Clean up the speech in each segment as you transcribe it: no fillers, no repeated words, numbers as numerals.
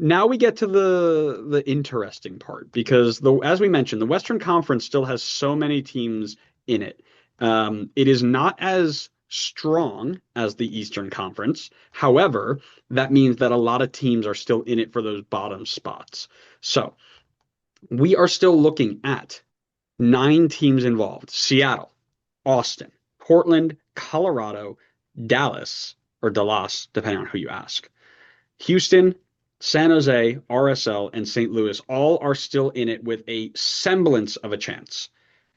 Now we get to the interesting part because as we mentioned, the Western Conference still has so many teams in it. It is not as strong as the Eastern Conference. However, that means that a lot of teams are still in it for those bottom spots. So we are still looking at nine teams involved: Seattle, Austin, Portland, Colorado, Dallas, or Dallas, depending on who you ask. Houston, San Jose, RSL, and St. Louis all are still in it with a semblance of a chance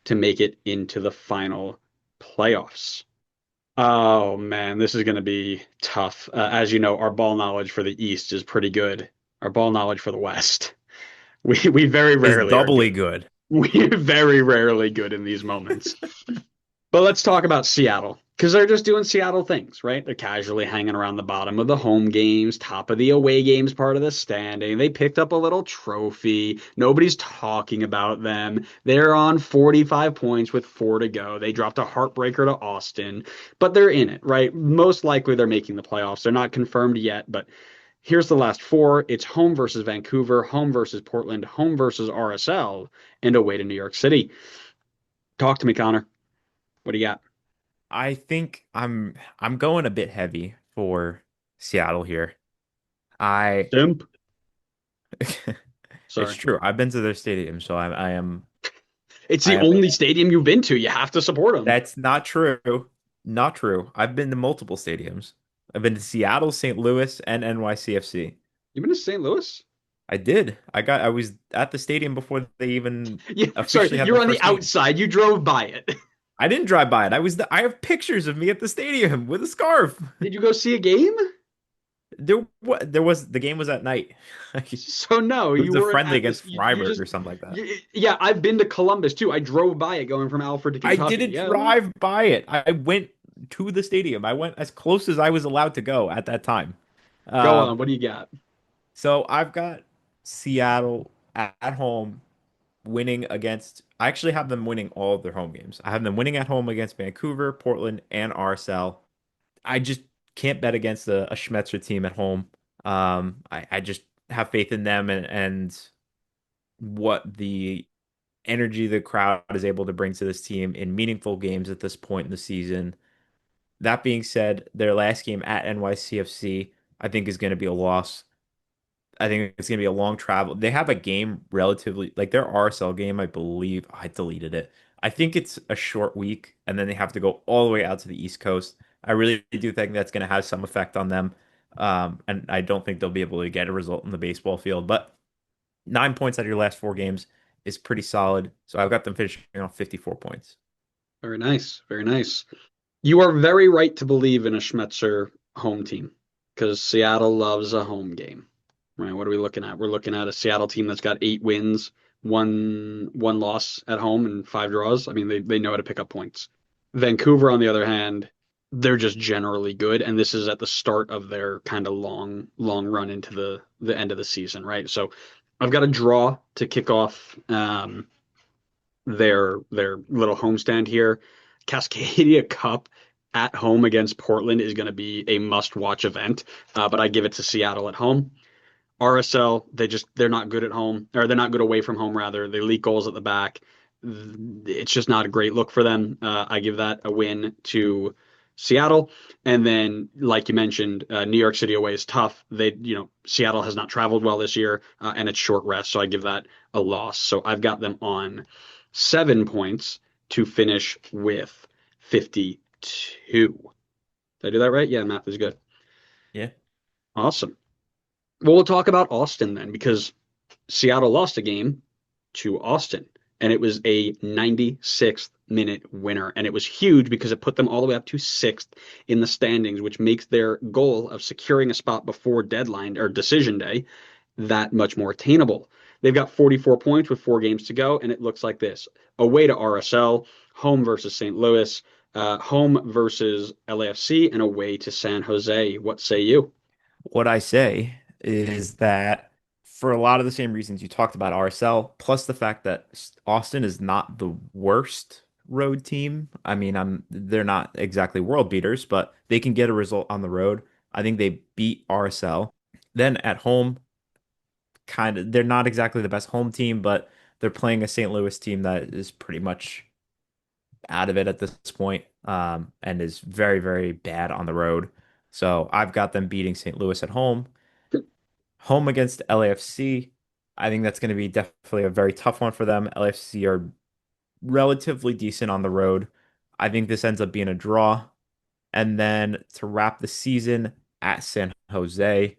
to make it into the final playoffs. Oh man, this is going to be tough. As you know, our ball knowledge for the East is pretty good. Our ball knowledge for the West, we very Is rarely are doubly good. good. We're very rarely good in these moments. But let's talk about Seattle because they're just doing Seattle things, right? They're casually hanging around the bottom of the home games, top of the away games part of the standing. They picked up a little trophy. Nobody's talking about them. They're on 45 points with four to go. They dropped a heartbreaker to Austin, but they're in it, right? Most likely they're making the playoffs. They're not confirmed yet, but here's the last four. It's home versus Vancouver, home versus Portland, home versus RSL, and away to New York City. Talk to me, Connor. What do you got? I think I'm going a bit heavy for Seattle here. I Simp. It's Sorry. true. I've been to their stadium, so It's I the am only stadium you've been to. You have to support them. That's not true. Not true. I've been to multiple stadiums. I've been to Seattle, St. Louis, and NYCFC. You've been to St. Louis? I did. I was at the stadium before they even Yeah, officially sorry, had you're their on the first game. outside. You drove by it. I didn't drive by it. I have pictures of me at the stadium with a scarf. Did you go see a game? There was the game was at night. So no, It you was a weren't friendly at this. against You Freiburg just, or something like that. yeah. I've been to Columbus too. I drove by it going from Alfred to I Kentucky. didn't Yeah. drive by it. I went to the stadium. I went as close as I was allowed to go at that time. Go Um, on. What do you got? so I've got Seattle at home winning against. I actually have them winning all of their home games. I have them winning at home against Vancouver, Portland, and RSL. I just can't bet against a Schmetzer team at home. I just have faith in them and what the energy the crowd is able to bring to this team in meaningful games at this point in the season. That being said, their last game at NYCFC, I think, is going to be a loss. I think it's going to be a long travel. They have a game relatively like their RSL game, I believe. I deleted it. I think it's a short week, and then they have to go all the way out to the East Coast. I really do think that's going to have some effect on them. And I don't think they'll be able to get a result in the baseball field. But 9 points out of your last four games is pretty solid. So I've got them finishing on 54 points. Very nice. Very nice. You are very right to believe in a Schmetzer home team because Seattle loves a home game. Right? What are we looking at? We're looking at a Seattle team that's got 8 wins, one loss at home, and five draws. I mean, they know how to pick up points. Vancouver, on the other hand, they're just generally good, and this is at the start of their kind of long run into the end of the season, right? So I've got a draw to kick off their little homestand here. Cascadia Cup at home against Portland is going to be a must-watch event, but I give it to Seattle at home. RSL, they're not good at home, or they're not good away from home rather. They leak goals at the back. It's just not a great look for them. I give that a win to Seattle. And then, like you mentioned, New York City away is tough. Seattle has not traveled well this year, and it's short rest, so I give that a loss. So I've got them on 7 points to finish with 52. Did I do that right? Yeah, math is good. Yeah. Awesome. Well, we'll talk about Austin then, because Seattle lost a game to Austin, and it was a 96th minute winner. And it was huge because it put them all the way up to sixth in the standings, which makes their goal of securing a spot before deadline or decision day that much more attainable. They've got 44 points with 4 games to go, and it looks like this: away to RSL, home versus St. Louis, home versus LAFC, and away to San Jose. What say you? What I say is that for a lot of the same reasons you talked about RSL, plus the fact that Austin is not the worst road team. I mean, they're not exactly world beaters, but they can get a result on the road. I think they beat RSL. Then at home, they're not exactly the best home team, but they're playing a St. Louis team that is pretty much out of it at this point, and is very, very bad on the road. So I've got them beating St. Louis at home. Home against LAFC. I think that's going to be definitely a very tough one for them. LAFC are relatively decent on the road. I think this ends up being a draw. And then to wrap the season at San Jose,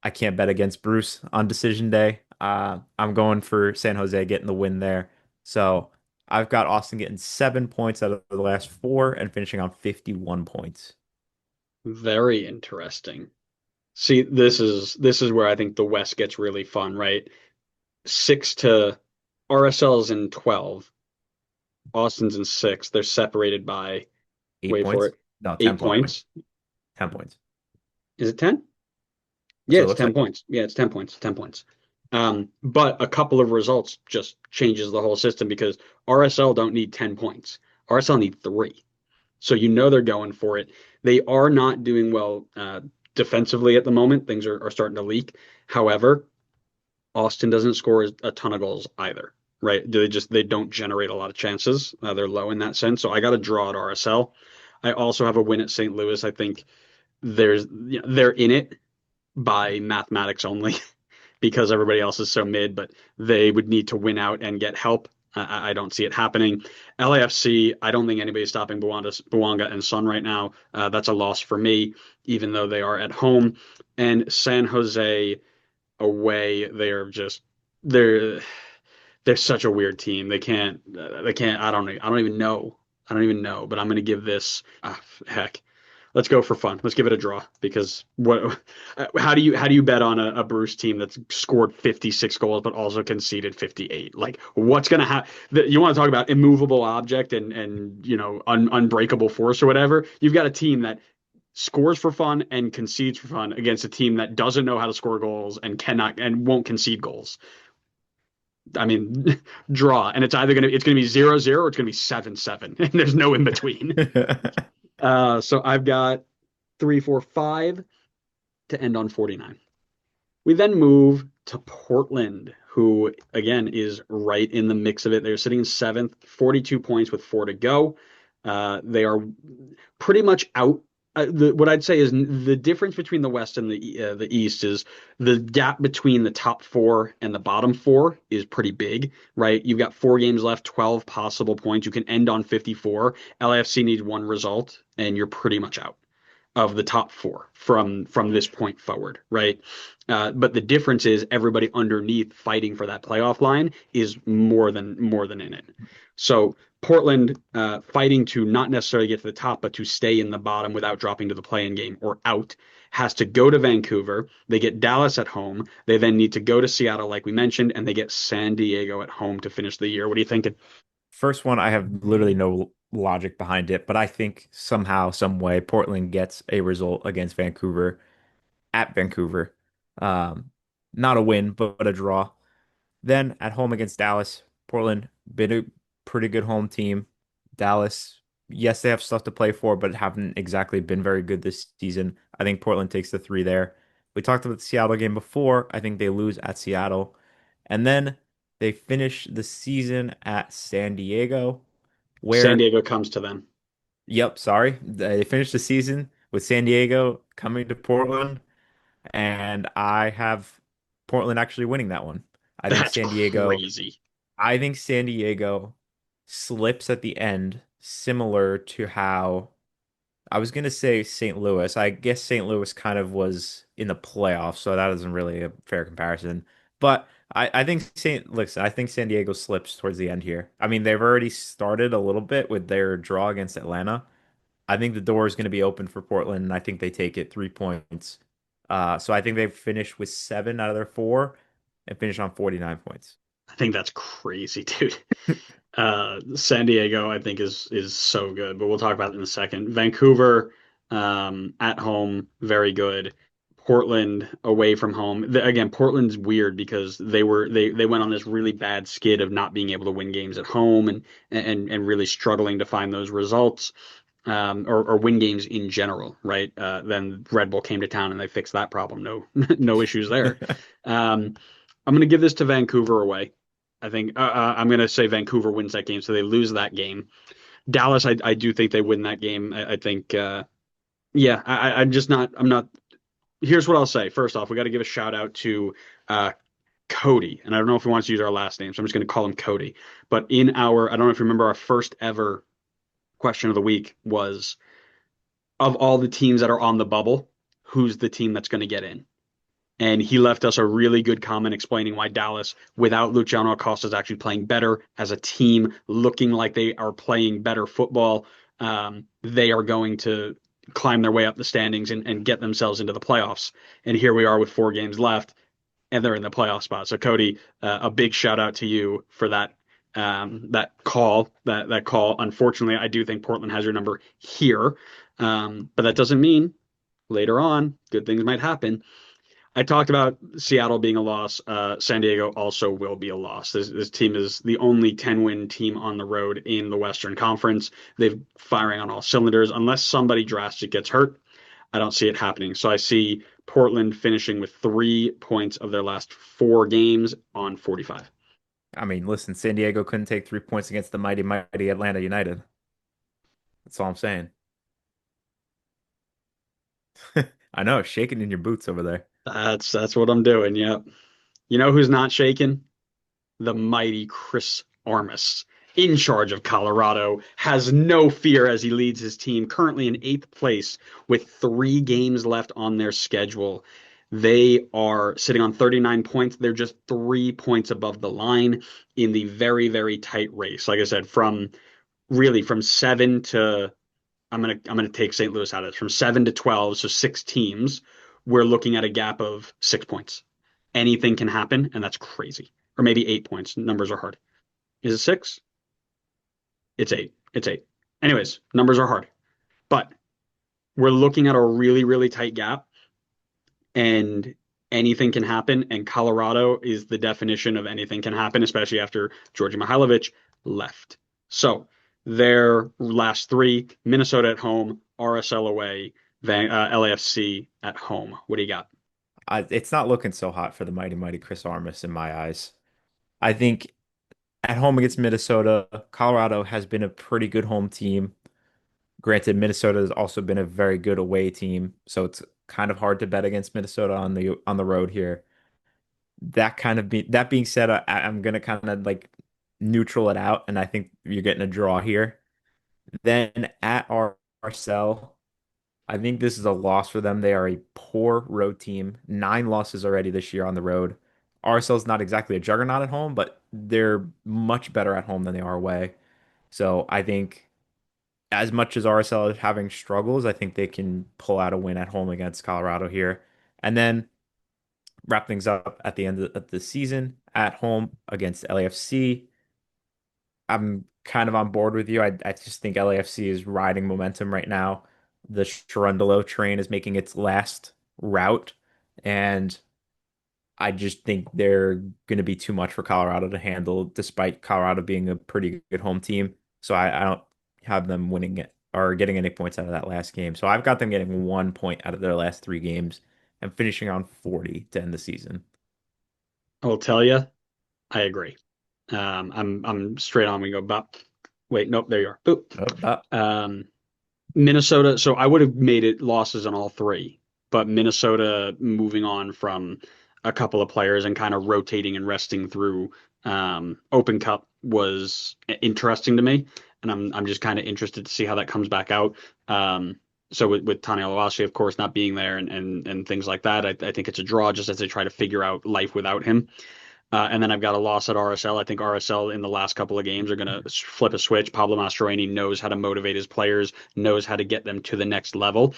I can't bet against Bruce on decision day. I'm going for San Jose getting the win there. So I've got Austin getting 7 points out of the last four and finishing on 51 points. Very interesting. See, this is where I think the West gets really fun, right? Six to RSL's in 12, Austin's in six. They're separated by, Eight wait for points? it, No, 10 eight points. points. 10 points. Is it 10? Yeah, So it it's looks 10 like points. Yeah, it's 10 points. 10 points. But a couple of results just changes the whole system because RSL don't need 10 points. RSL need three. So you know they're going for it. They are not doing well defensively at the moment. Things are starting to leak. However, Austin doesn't score a ton of goals either, right? They don't generate a lot of chances. They're low in that sense. So I got to draw at RSL. I also have a win at St. Louis. I think they're in it by mathematics only because everybody else is so mid, but they would need to win out and get help. I don't see it happening. LAFC, I don't think anybody's stopping Bouanga and Son right now. That's a loss for me, even though they are at home. And San Jose away, they're they're such a weird team. They can't. I don't even know. I don't even know. But I'm gonna give this. Heck, let's go for fun. Let's give it a draw because what? How do you bet on a Bruce team that's scored 56 goals but also conceded 58? Like what's gonna happen? You want to talk about immovable object and unbreakable force or whatever? You've got a team that scores for fun and concedes for fun against a team that doesn't know how to score goals and cannot and won't concede goals. I mean, draw, and it's gonna be 0-0 or it's gonna be 7-7, and there's no in between. So I've got 3, 4, 5 to end on 49. We then move to Portland, who again is right in the mix of it. They're sitting in seventh, 42 points with four to go. They are pretty much out. What I'd say is the difference between the West and the East is the gap between the top four and the bottom four is pretty big, right? You've got 4 games left, 12 possible points. You can end on 54. LAFC needs one result, and you're pretty much out of the top four from this point forward, right? But the difference is everybody underneath fighting for that playoff line is more than in it. So Portland fighting to not necessarily get to the top, but to stay in the bottom without dropping to the play-in game or out has to go to Vancouver. They get Dallas at home. They then need to go to Seattle, like we mentioned, and they get San Diego at home to finish the year. What are you thinking? First one, I have literally no logic behind it, but I think somehow, some way, Portland gets a result against Vancouver at Vancouver. Um, Not a win, but a draw. Then at home against Dallas, Portland been a pretty good home team. Dallas, yes, they have stuff to play for, but haven't exactly been very good this season. I think Portland takes the three there. We talked about the Seattle game before. I think they lose at Seattle. And then they finish the season at San Diego, San where, Diego comes to them. yep, sorry, they finished the season with San Diego coming to Portland, and I have Portland actually winning that one. I think That's San Diego crazy. I think San Diego slips at the end, similar to how I was going to say St. Louis. I guess St. Louis kind of was in the playoffs, so that isn't really a fair comparison. But I think San Diego slips towards the end here. I mean, they've already started a little bit with their draw against Atlanta. I think the door is going to be open for Portland, and I think they take it 3 points. So I think they finish with seven out of their four and finish on 49 points. I think that's crazy, dude. San Diego, I think is so good, but we'll talk about it in a second. Vancouver, at home, very good. Portland away from home. Again, Portland's weird because they went on this really bad skid of not being able to win games at home and really struggling to find those results. Or win games in general, right? Then Red Bull came to town and they fixed that problem. No, no issues there. I'm going to give this to Vancouver away. I think I'm going to say Vancouver wins that game, so they lose that game. Dallas, I do think they win that game. I think, yeah, I'm just not. I'm not. Here's what I'll say. First off, we got to give a shout out to uh, Cody, and I don't know if he wants to use our last name, so I'm just going to call him Cody. But I don't know if you remember our first ever question of the week was of all the teams that are on the bubble, who's the team that's going to get in? And he left us a really good comment explaining why Dallas, without Luciano Acosta, is actually playing better as a team, looking like they are playing better football. They are going to climb their way up the standings and get themselves into the playoffs. And here we are with 4 games left, and they're in the playoff spot. So Cody, a big shout out to you for that call. That call. Unfortunately, I do think Portland has your number here, but that doesn't mean later on good things might happen. I talked about Seattle being a loss. San Diego also will be a loss. This team is the only 10-win team on the road in the Western Conference. They're firing on all cylinders. Unless somebody drastic gets hurt, I don't see it happening. So I see Portland finishing with 3 points of their last 4 games on 45. I mean, listen, San Diego couldn't take 3 points against the mighty, mighty Atlanta United. That's all I'm saying. I know, shaking in your boots over there. That's what I'm doing. Yep. You know who's not shaking? The mighty Chris Armas, in charge of Colorado, has no fear as he leads his team currently in 8th place with 3 games left on their schedule. They are sitting on 39 points. They're just 3 points above the line in the very, very tight race. Like I said, from 7 to I'm gonna take St. Louis out of this. From 7 to 12, so 6 teams, we're looking at a gap of 6 points. Anything can happen, and that's crazy. Or maybe 8 points. Numbers are hard. Is it six? It's eight. It's eight. Anyways, numbers are hard. But we're looking at a really, really tight gap, and anything can happen. And Colorado is the definition of anything can happen, especially after Georgi Mihailovic left. So their last 3, Minnesota at home, RSL away, LAFC at home. What do you got? It's not looking so hot for the mighty, mighty Chris Armas in my eyes. I think at home against Minnesota, Colorado has been a pretty good home team. Granted, Minnesota has also been a very good away team, so it's kind of hard to bet against Minnesota on the road here. That being said, I'm gonna kind of like neutral it out, and I think you're getting a draw here. Then at RSL, I think this is a loss for them. They are a poor road team. 9 losses already this year on the road. RSL is not exactly a juggernaut at home, but they're much better at home than they are away. So I think as much as RSL is having struggles, I think they can pull out a win at home against Colorado here. And then wrap things up at the end of the season at home against LAFC. I'm kind of on board with you. I just think LAFC is riding momentum right now. The Shrundalo train is making its last route, and I just think they're going to be too much for Colorado to handle, despite Colorado being a pretty good home team. So I don't have them winning it or getting any points out of that last game. So I've got them getting 1 point out of their last 3 games and finishing on 40 to end the season. I will tell you, I agree. I'm straight on. We go, bop. Wait, nope, there you are. Boop. Um, Minnesota. So I would have made it losses on all 3, but Minnesota moving on from a couple of players and kind of rotating and resting through Open Cup was interesting to me, and I'm just kind of interested to see how that comes back out. So with Tani Alawasi, of course, not being there and things like that, I think it's a draw just as they try to figure out life without him. And then I've got a loss at RSL. I think RSL in the last couple of games are going to flip a switch. Pablo Mastroeni knows how to motivate his players, knows how to get them to the next level.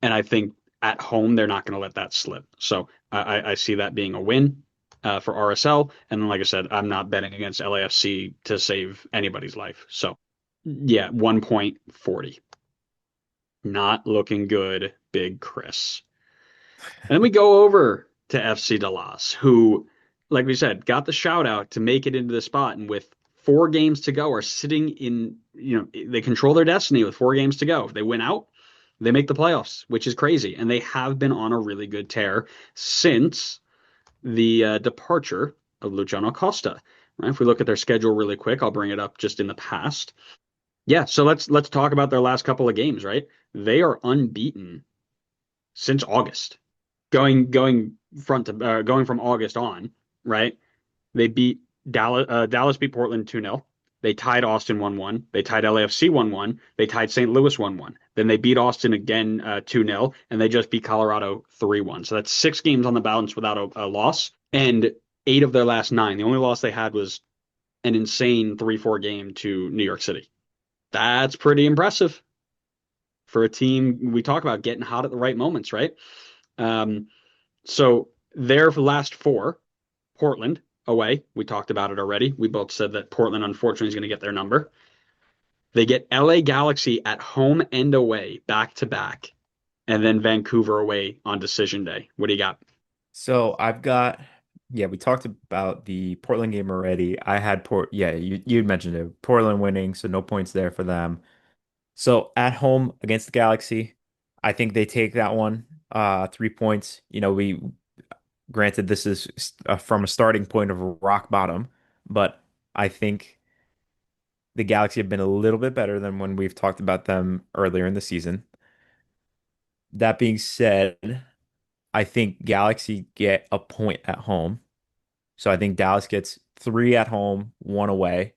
And I think at home, they're not going to let that slip. So I see that being a win for RSL. And then, like I said, I'm not betting against LAFC to save anybody's life. So, yeah, 1.40. Not looking good, Big Chris. And then we go over to FC Dallas, who, like we said, got the shout out to make it into the spot. And with 4 games to go, are sitting in, they control their destiny with 4 games to go. If they win out, they make the playoffs, which is crazy. And they have been on a really good tear since the departure of Luciano Costa. Right? If we look at their schedule really quick, I'll bring it up just in the past. Yeah, so let's talk about their last couple of games, right? They are unbeaten since August. Going from August on, right? They beat Dallas beat Portland 2-0. They tied Austin 1-1. They tied LAFC 1-1. They tied St. Louis 1-1. Then they beat Austin again 2-0, and they just beat Colorado 3-1. So that's 6 games on the balance without a loss, and 8 of their last 9. The only loss they had was an insane 3-4 game to New York City. That's pretty impressive for a team. We talk about getting hot at the right moments, right? Um, so their last 4, Portland away. We talked about it already. We both said that Portland, unfortunately, is going to get their number. They get LA Galaxy at home and away, back to back, and then Vancouver away on decision day. What do you got? So I've got, yeah, we talked about the Portland game already. I had yeah, you mentioned it, Portland winning, so no points there for them. So at home against the Galaxy, I think they take that one. 3 points. We granted this is from a starting point of rock bottom, but I think the Galaxy have been a little bit better than when we've talked about them earlier in the season. That being said, I think Galaxy get a point at home. So I think Dallas gets 3 at home, 1 away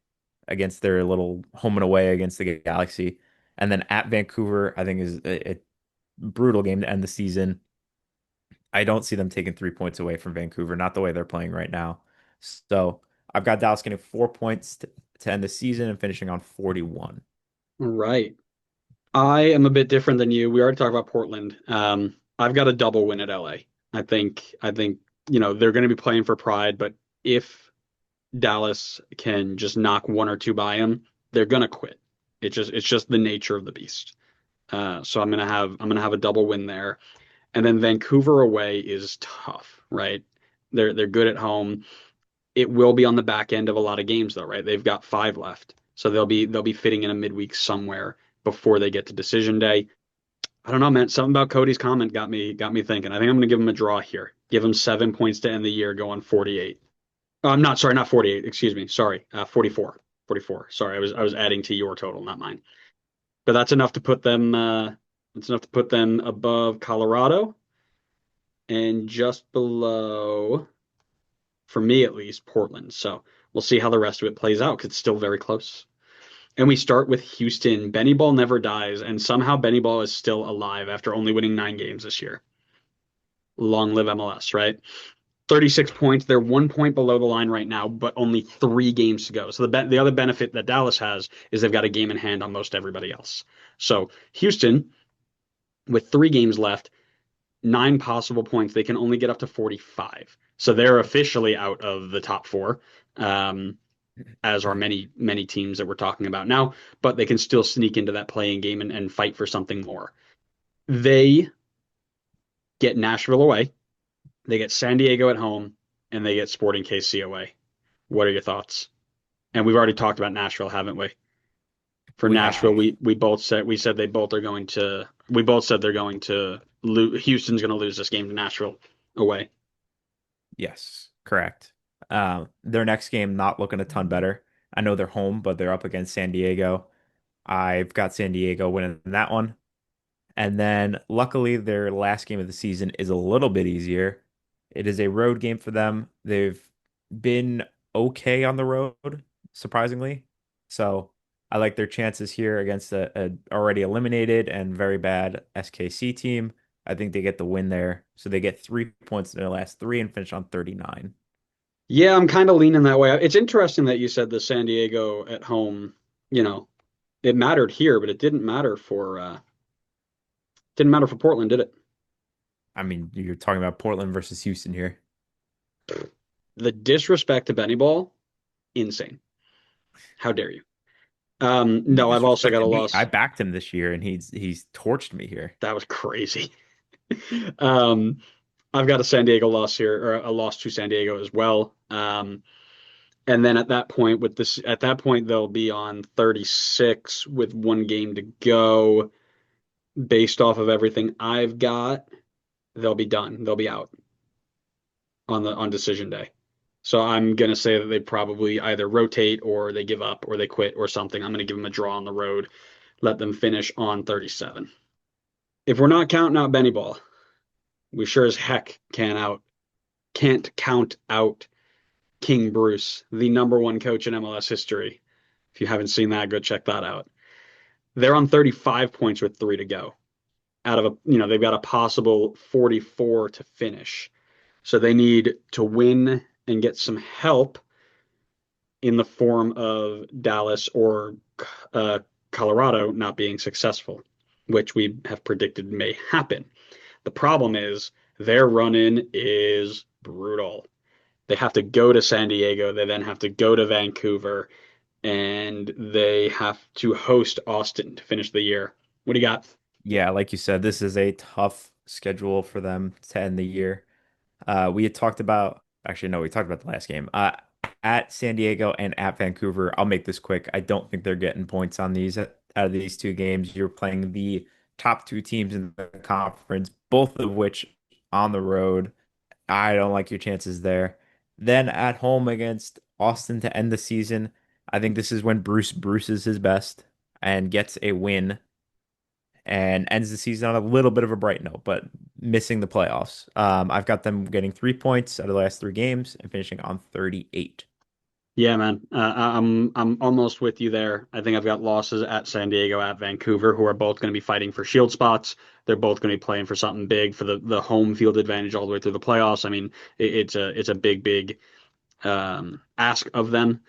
against their little home and away against the Galaxy. And then at Vancouver, I think is a brutal game to end the season. I don't see them taking 3 points away from Vancouver, not the way they're playing right now. So I've got Dallas getting 4 points to end the season and finishing on 41. Right. I am a bit different than you. We already talked about Portland. I've got a double win at LA. I think they're going to be playing for pride, but if Dallas can just knock 1 or 2 by them, they're going to quit. It's just the nature of the beast. So I'm gonna have a double win there. And then Vancouver away is tough, right? They're good at home. It will be on the back end of a lot of games though, right? They've got 5 left. So they'll be fitting in a midweek somewhere before they get to decision day. I don't know, man. Something about Cody's comment got me thinking. I think I'm gonna give him a draw here. Give him 7 points to end the year, going 48. I'm not sorry, not 48. Excuse me. Sorry, 44. 44. Sorry, I was adding to your total, not mine. But that's enough to put them. It's enough to put them above Colorado and just below, for me at least, Portland. So we'll see how the rest of it plays out because it's still very close. And we start with Houston. Benny Ball never dies, and somehow Benny Ball is still alive after only winning 9 games this year. Long live MLS, right? 36 points. They're 1 point below the line right now, but only 3 games to go. So the other benefit that Dallas has is they've got a game in hand on most everybody else. So Houston, with 3 games left, 9 possible points, they can only get up to 45. So they're officially out of the top 4, as are many, many teams that we're talking about now, but they can still sneak into that playing game and fight for something more. They get Nashville away, they get San Diego at home, and they get Sporting KC away. What are your thoughts? And we've already talked about Nashville, haven't we? For We Nashville, have. we said they both are going to we both said they're going to lose. Houston's going to lose this game to Nashville away. Yes, correct. Their next game not looking a ton better. I know they're home, but they're up against San Diego. I've got San Diego winning that one. And then luckily their last game of the season is a little bit easier. It is a road game for them. They've been okay on the road, surprisingly. So I like their chances here against a already eliminated and very bad SKC team. I think they get the win there. So they get 3 points in their last 3 and finish on 39. Yeah, I'm kind of leaning that way. It's interesting that you said the San Diego at home, you know, it mattered here, but it didn't matter for Portland, did it? I mean, you're talking about Portland versus Houston here. The disrespect to Benny Ball, insane. How dare you? You No, I've also got a disrespected me. I loss. backed him this year and he's torched me here. That was crazy. Um, I've got a San Diego loss here, or a loss to San Diego as well. And then at that point they'll be on 36 with 1 game to go. Based off of everything I've got, they'll be done. They'll be out. on decision day. So I'm gonna say that they probably either rotate or they give up or they quit or something. I'm gonna give them a draw on the road, let them finish on 37. If we're not counting out Benny Ball, we sure as heck can't count out King Bruce, the number one coach in MLS history. If you haven't seen that, go check that out. They're on 35 points with three to go. Out of they've got a possible 44 to finish. So they need to win and get some help in the form of Dallas or Colorado not being successful, which we have predicted may happen. The problem is their run in is brutal. They have to go to San Diego. They then have to go to Vancouver and they have to host Austin to finish the year. What do you got? Yeah, like you said, this is a tough schedule for them to end the year. We had talked about, actually, no, we talked about the last game. At San Diego and at Vancouver, I'll make this quick. I don't think they're getting points on these out of these two games. You're playing the top two teams in the conference, both of which on the road. I don't like your chances there. Then at home against Austin to end the season, I think this is when Bruce bruises his best and gets a win and ends the season on a little bit of a bright note, but missing the playoffs. I've got them getting 3 points out of the last three games and finishing on 38. Yeah, man. I'm almost with you there. I think I've got losses at San Diego, at Vancouver, who are both going to be fighting for shield spots. They're both going to be playing for something big for the home field advantage all the way through the playoffs. I mean, it's a big ask of them.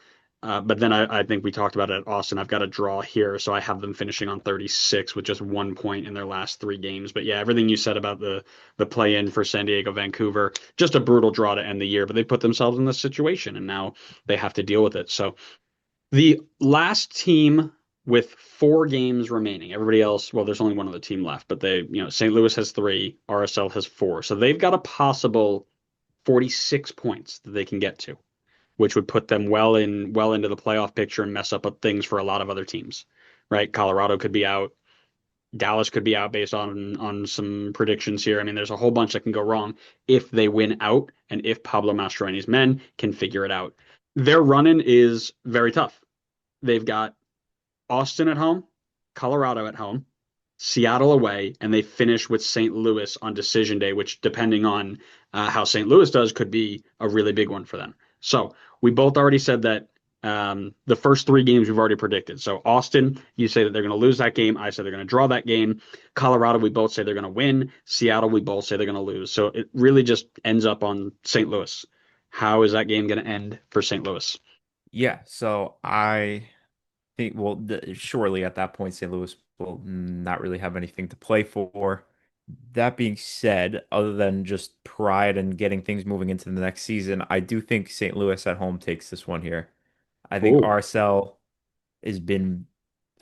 But then I think we talked about it at Austin. I've got a draw here, so I have them finishing on 36 with just 1 point in their last three games. But yeah, everything you said about the play in for San Diego, Vancouver, just a brutal draw to end the year. But they put themselves in this situation, and now they have to deal with it. So the last team with four games remaining, everybody else, well, there's only one other team left, but St. Louis has three, RSL has four, so they've got a possible 46 points that they can get to, which would put them well into the playoff picture and mess up things for a lot of other teams, right? Colorado could be out, Dallas could be out based on some predictions here. I mean, there's a whole bunch that can go wrong if they win out and if Pablo Mastroeni's men can figure it out. Their run-in is very tough. They've got Austin at home, Colorado at home, Seattle away, and they finish with St. Louis on decision day, which, depending on how St. Louis does, could be a really big one for them. So we both already said that the first three games we've already predicted. So Austin, you say that they're going to lose that game. I say they're going to draw that game. Colorado, we both say they're going to win. Seattle, we both say they're going to lose. So it really just ends up on St. Louis. How is that game going to end for St. Louis? Yeah, so I think, well, surely at that point, St. Louis will not really have anything to play for. That being said, other than just pride and getting things moving into the next season, I do think St. Louis at home takes this one here. I think Oh, RSL has been,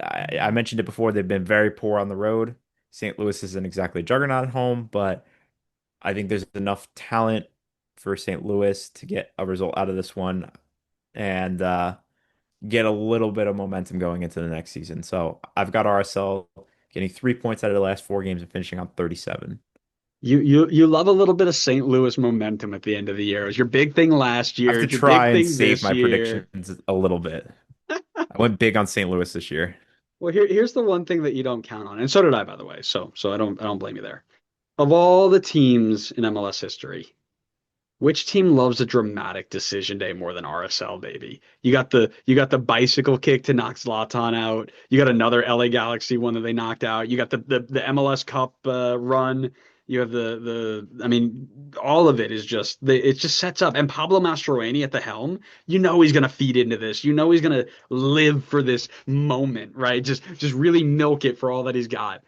I mentioned it before, they've been very poor on the road. St. Louis isn't exactly a juggernaut at home, but I think there's enough talent for St. Louis to get a result out of this one and get a little bit of momentum going into the next season. So I've got RSL getting 3 points out of the last four games and finishing on 37. you love a little bit of St. Louis momentum at the end of the year. It was your big thing last I year. have to It's your big try and thing save this my year. predictions a little bit. I went big on St. Louis this year. Well, here's the one thing that you don't count on, and so did I, by the way. So I don't blame you there. Of all the teams in MLS history, which team loves a dramatic decision day more than RSL, baby? You got the bicycle kick to knock Zlatan out. You got another LA Galaxy one that they knocked out. You got the MLS Cup run. You have I mean, all of it is just it just sets up. And Pablo Mastroeni at the helm, you know he's gonna feed into this. You know he's gonna live for this moment, right? Just really milk it for all that he's got.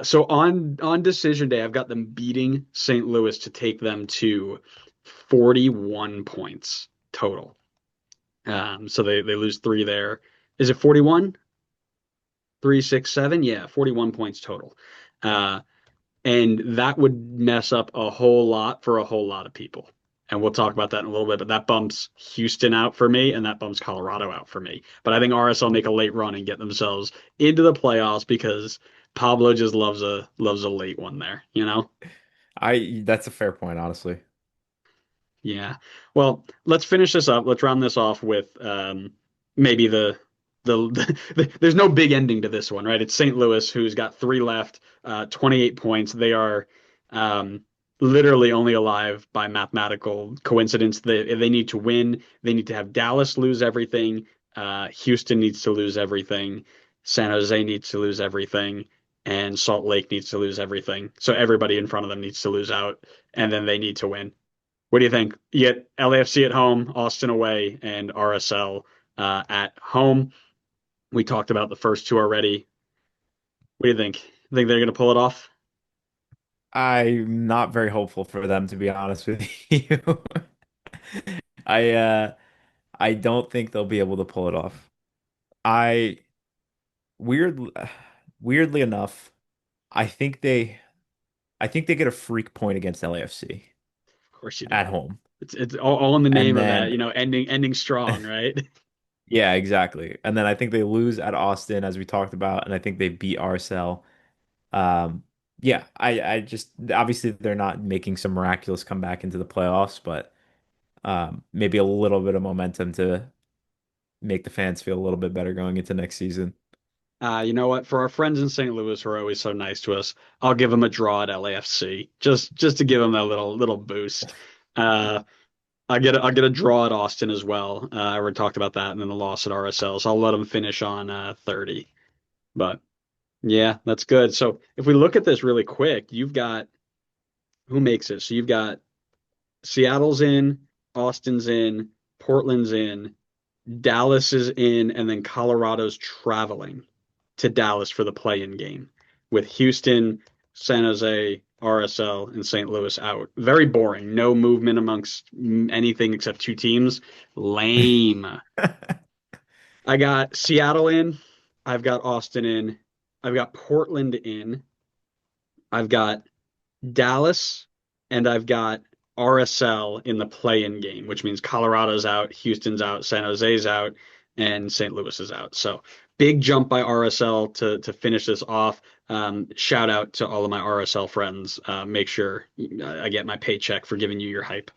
So on decision day, I've got them beating St. Louis to take them to 41 points total. So they lose three there. Is it 41? Three, six, seven? Yeah, 41 points total. Uh, and that would mess up a whole lot for a whole lot of people. And we'll talk about that in a little bit, but that bumps Houston out for me and that bumps Colorado out for me. But I think RSL make a late run and get themselves into the playoffs because Pablo just loves a late one there, you know? I That's a fair point, honestly. Yeah. Well, let's finish this up. Let's round this off with maybe there's no big ending to this one, right? It's St. Louis who's got three left, 28 points. They are um, literally only alive by mathematical coincidence. They need to win. They need to have Dallas lose everything. Houston needs to lose everything. San Jose needs to lose everything. And Salt Lake needs to lose everything. So everybody in front of them needs to lose out, and then they need to win. What do you think? You get LAFC at home, Austin away, and RSL at home. We talked about the first two already. What do you think? Think they're going to pull it off? I'm not very hopeful for them, to be honest with you. I I don't think they'll be able to pull it off. I weird weirdly enough, I think they I think they get a freak point against LAFC Of course you at do. home. It's all in the And name of that, then ending strong, right? yeah, exactly. And then I think they lose at Austin as we talked about, and I think they beat RSL. Um yeah, I just obviously they're not making some miraculous comeback into the playoffs, but maybe a little bit of momentum to make the fans feel a little bit better going into next season. You know what? For our friends in St. Louis who are always so nice to us, I'll give them a draw at LAFC just to give them that little boost. Uh, I'll get a draw at Austin as well. I already talked about that, and then the loss at RSL. So I'll let them finish on 30. But yeah, that's good. So if we look at this really quick, you've got who makes it? So you've got Seattle's in, Austin's in, Portland's in, Dallas is in, and then Colorado's traveling to Dallas for the play-in game with Houston, San Jose, RSL, and St. Louis out. Very boring. No movement amongst anything except two teams. Lame. I got Seattle in. I've got Austin in. I've got Portland in. I've got Dallas, and I've got RSL in the play-in game, which means Colorado's out, Houston's out, San Jose's out, and St. Louis is out. So big jump by RSL to finish this off. Shout out to all of my RSL friends. Make sure I get my paycheck for giving you your hype.